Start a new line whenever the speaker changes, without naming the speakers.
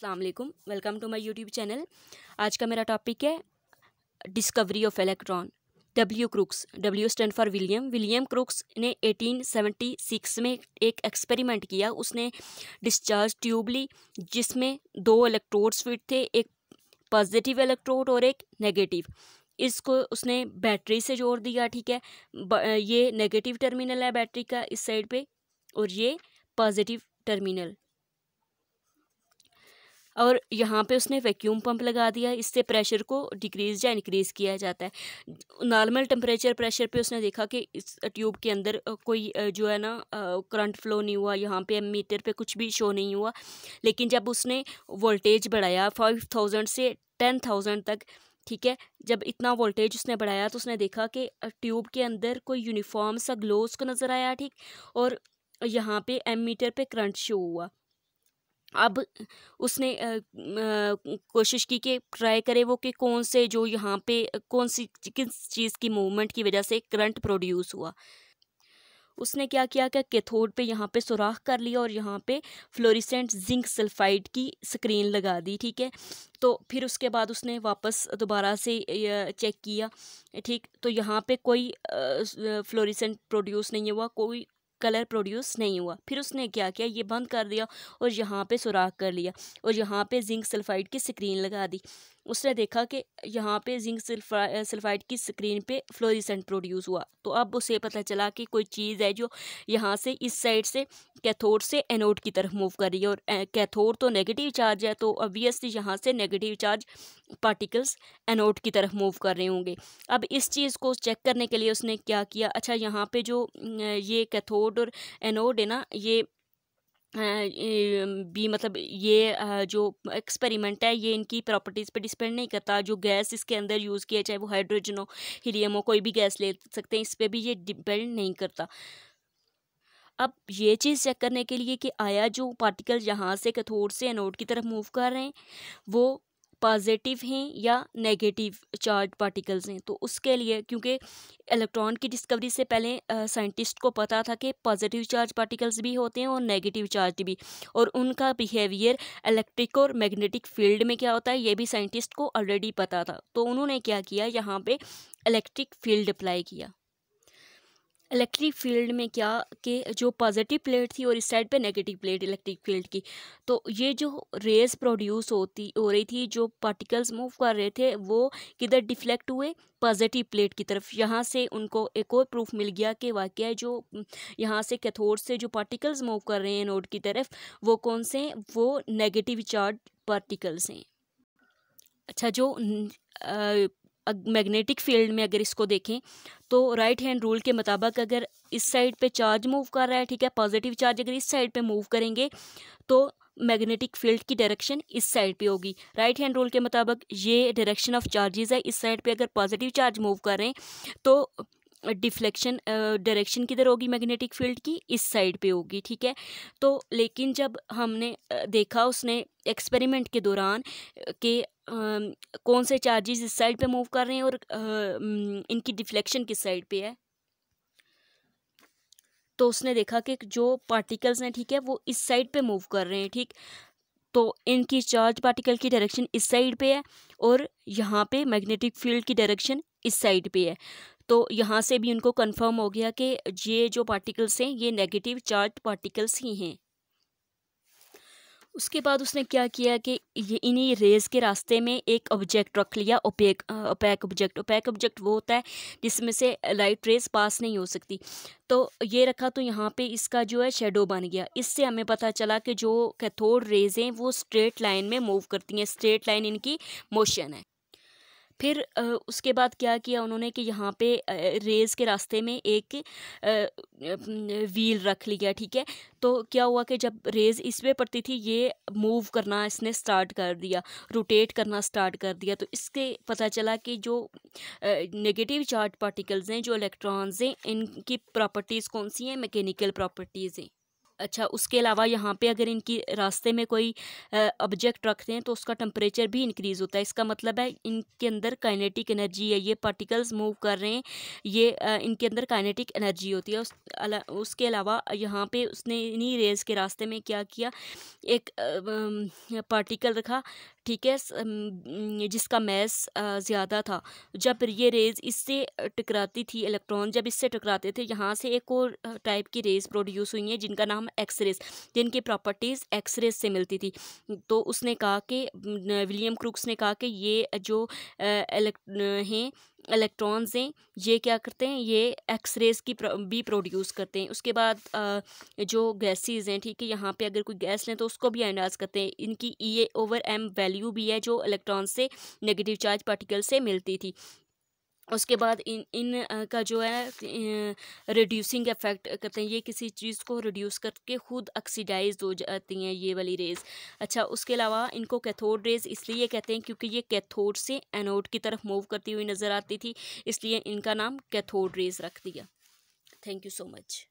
अस्सलाम वालेकुम, welcome to my YouTube channel. आज का मेरा टॉपिक है discovery of electron. W Crookes, W stand for William Crookes ने 1876 में एक एक्सपेरिमेंट किया। उसने डिस्चार्ज ट्यूब ली जिसमें दो इलेक्ट्रोड्स फिट थे, एक पॉजिटिव इलेक्ट्रोड और एक नेगेटिव। इसको उसने बैटरी से जोड़ दिया, ठीक है। ये नेगेटिव टर्मिनल है बैटरी का इस साइड पे और ये पॉजिटिव टर्मिनल, और यहाँ पे उसने वैक्यूम पंप लगा दिया। इससे प्रेशर को डिक्रीज या इंक्रीज़ किया जाता है। नॉर्मल टेम्परेचर प्रेशर पे उसने देखा कि इस ट्यूब के अंदर कोई जो है ना करंट फ्लो नहीं हुआ, यहाँ पे एमीटर पे कुछ भी शो नहीं हुआ। लेकिन जब उसने वोल्टेज बढ़ाया 5000 से 10,000 तक, ठीक है, जब इतना वोल्टेज उसने बढ़ाया तो उसने देखा कि ट्यूब के अंदर कोई यूनिफॉर्म सा ग्लो उसको नज़र आया, ठीक। और यहाँ पे एमीटर पे करंट शो हुआ। अब उसने कोशिश की कि ट्राई करे वो कि कौन से जो यहाँ पे कौन सी किस चीज़ की मूवमेंट की वजह से करंट प्रोड्यूस हुआ। उसने क्या किया कि कैथोड पे यहाँ पे सुराख कर लिया और यहाँ पे फ्लोरेसेंट जिंक सल्फाइड की स्क्रीन लगा दी, ठीक है। तो फिर उसके बाद उसने वापस दोबारा से चेक किया, ठीक। तो यहाँ पे कोई फ्लोरेसेंट प्रोड्यूस नहीं हुआ, कोई कलर प्रोड्यूस नहीं हुआ। फिर उसने क्या किया, ये बंद कर दिया और यहाँ पे सुराख कर लिया और यहाँ पे जिंक सल्फाइड की स्क्रीन लगा दी। उसने देखा कि यहाँ पे जिंक सल्फाइड की स्क्रीन पे फ्लोरेसेंट प्रोड्यूस हुआ। तो अब उसे पता चला कि कोई चीज़ है जो यहाँ से इस साइड से कैथोड से एनोड की तरफ मूव कर रही है, और कैथोड तो नेगेटिव चार्ज है, तो ऑब्वियसली यहाँ से नेगेटिव चार्ज पार्टिकल्स एनोड की तरफ मूव कर रहे होंगे। अब इस चीज़ को चेक करने के लिए उसने क्या किया, अच्छा यहाँ पे जो ये कैथोड और एनोड है ना, ये भी मतलब ये जो एक्सपेरिमेंट है ये इनकी प्रॉपर्टीज़ पे डिपेंड नहीं करता। जो गैस इसके अंदर यूज़ किया, चाहे वो हाइड्रोजन हो, हीलियम हो, कोई भी गैस ले सकते हैं, इस पर भी ये डिपेंड नहीं करता। अब ये चीज़ चेक करने के लिए कि आया जो पार्टिकल यहाँ से कैथोड से एनोड की तरफ मूव कर रहे हैं वो पॉजिटिव हैं या नेगेटिव चार्ज पार्टिकल्स हैं, तो उसके लिए क्योंकि इलेक्ट्रॉन की डिस्कवरी से पहले साइंटिस्ट को पता था कि पॉजिटिव चार्ज पार्टिकल्स भी होते हैं और नेगेटिव चार्ज भी, और उनका बिहेवियर इलेक्ट्रिक और मैग्नेटिक फील्ड में क्या होता है ये भी साइंटिस्ट को ऑलरेडी पता था। तो उन्होंने क्या किया, यहाँ पे इलेक्ट्रिक फील्ड अप्लाई किया। इलेक्ट्रिक फील्ड में क्या कि जो पॉजिटिव प्लेट थी और इस साइड पे नेगेटिव प्लेट इलेक्ट्रिक फील्ड की, तो ये जो रेज प्रोड्यूस हो रही थी, जो पार्टिकल्स मूव कर रहे थे वो किधर डिफ्लेक्ट हुए, पॉजिटिव प्लेट की तरफ। यहाँ से उनको एक और प्रूफ मिल गया कि वाकई जो यहाँ से कैथोड से जो पार्टिकल्स मूव कर रहे हैं नोड की तरफ वो कौन से हैं, वो नेगेटिव चार्ज पार्टिकल्स हैं। अच्छा, जो मैग्नेटिक फील्ड में अगर इसको देखें तो राइट हैंड रूल के मुताबिक अगर इस साइड पे चार्ज मूव कर रहा है, ठीक है, पॉजिटिव चार्ज अगर इस साइड पे मूव करेंगे तो मैग्नेटिक फील्ड की डायरेक्शन इस साइड पे होगी। राइट हैंड रूल के मुताबिक ये डायरेक्शन ऑफ चार्जेस है, इस साइड पे अगर पॉजिटिव चार्ज मूव कर रहे हैं तो डिफ्लेक्शन डायरेक्शन किधर होगी मैग्नेटिक फील्ड की, इस साइड पे होगी, ठीक है। तो लेकिन जब हमने देखा उसने एक्सपेरिमेंट के दौरान कि कौन से चार्जेस इस साइड पे मूव कर रहे हैं और इनकी डिफ्लेक्शन किस साइड पे है, तो उसने देखा कि जो पार्टिकल्स हैं, ठीक है, वो इस साइड पे मूव कर रहे हैं, ठीक। तो इनकी चार्ज पार्टिकल की डायरेक्शन इस साइड पे है और यहाँ पे मैग्नेटिक फील्ड की डायरेक्शन इस साइड पे है। तो यहाँ से भी उनको कंफर्म हो गया कि ये जो पार्टिकल्स हैं ये नेगेटिव चार्ज पार्टिकल्स ही हैं। उसके बाद उसने क्या किया कि ये इन्हीं रेज़ के रास्ते में एक ऑब्जेक्ट रख लिया, ओपेक ऑब्जेक्ट। ओपेक ऑब्जेक्ट वो होता है जिसमें से लाइट रेज पास नहीं हो सकती। तो ये रखा तो यहाँ पे इसका जो है शेडो बन गया। इससे हमें पता चला कि जो कैथोड रेज हैं वो स्ट्रेट लाइन में मूव करती हैं, स्ट्रेट लाइन इनकी मोशन है। फिर उसके बाद क्या किया उन्होंने कि यहाँ पे रेज़ के रास्ते में एक व्हील रख लिया, ठीक है। तो क्या हुआ कि जब रेज़ इस पे पड़ती थी ये मूव करना इसने स्टार्ट कर दिया, रोटेट करना स्टार्ट कर दिया। तो इसके पता चला कि जो नेगेटिव चार्ज पार्टिकल्स हैं, जो इलेक्ट्रॉन्स हैं, इनकी प्रॉपर्टीज़ कौन सी हैं, मैकेनिकल प्रॉपर्टीज़ हैं। अच्छा, उसके अलावा यहाँ पे अगर इनकी रास्ते में कोई ऑब्जेक्ट रखते हैं तो उसका टेम्परेचर भी इंक्रीज़ होता है। इसका मतलब है इनके अंदर काइनेटिक एनर्जी है, ये पार्टिकल्स मूव कर रहे हैं, ये इनके अंदर काइनेटिक एनर्जी होती है। उसके अलावा यहाँ पे उसने इन्हीं रेज़ के रास्ते में क्या किया, एक पार्टिकल रखा, ठीक है, जिसका मैस ज़्यादा था। जब ये रेज़ इससे टकराती थी, इलेक्ट्रॉन जब इससे टकराते थे, यहाँ से एक और टाइप की रेज़ प्रोड्यूस हुई हैं जिनका नाम एक्स रेज़, जिनकी प्रॉपर्टीज़ एक्स रेज़ से मिलती थी। तो उसने कहा कि विलियम क्रूक्स ने कहा कि ये जो हैं इलेक्ट्रॉन्स हैं, ये क्या करते हैं, ये एक्स रेज़ की भी प्रोड्यूस करते हैं। उसके बाद जो गैसेज़ हैं, ठीक है, यहाँ पे अगर कोई गैस लें तो उसको भी आयनाइज़ करते हैं। इनकी E/m वैल्यू भी है जो इलेक्ट्रॉन से नेगेटिव चार्ज पार्टिकल से मिलती थी। उसके बाद इन इन का जो है रिड्यूसिंग इफेक्ट करते हैं, ये किसी चीज़ को रिड्यूस करके खुद ऑक्सीडाइज हो जाती हैं ये वाली रेज़। अच्छा, उसके अलावा इनको कैथोड रेज़ इसलिए कहते हैं क्योंकि ये कैथोड से एनोड की तरफ मूव करती हुई नज़र आती थी, इसलिए इनका नाम कैथोड रेज़ रख दिया। Thank you so much.